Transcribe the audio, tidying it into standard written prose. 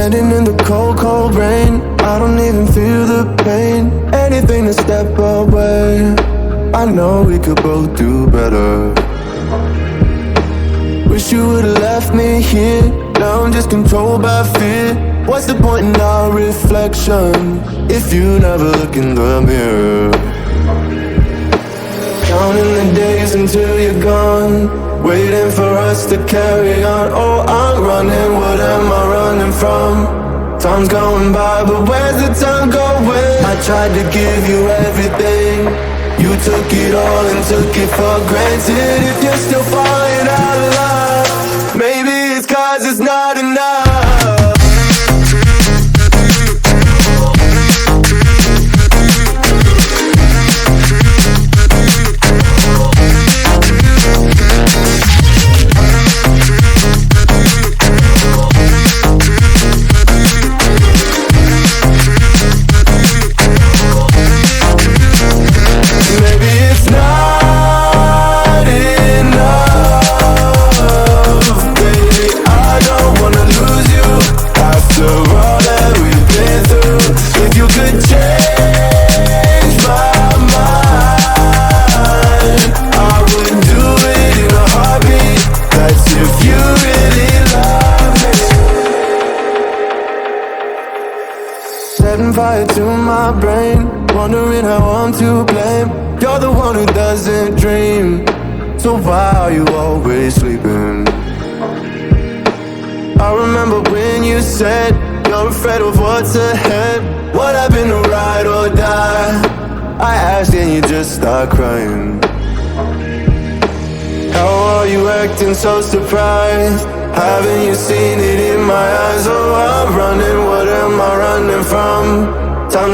Standing in the cold, cold rain, I don't even feel the pain. Anything to step away, I know we could both do better. Wish you would've left me here. Now I'm just controlled by fear. What's the point in our reflection if you never look in the mirror? Counting the days until you're gone, waiting for us to carry on. Oh, I'm running, what am I running from? Time's going by, but where's the time going? I tried to give you everything, you took it all and took it for granted. If you're still falling out of love, maybe it's 'cause it's not enough. Setting fire to my brain, wondering how I'm to blame. You're the one who doesn't dream, so why are you always sleeping? I remember when you said you're afraid of what's ahead. What happened to ride or die? I asked and you just start crying. How are you acting so surprised? Haven't you seen it in my eyes? Oh, I'm running, what am I running from? Time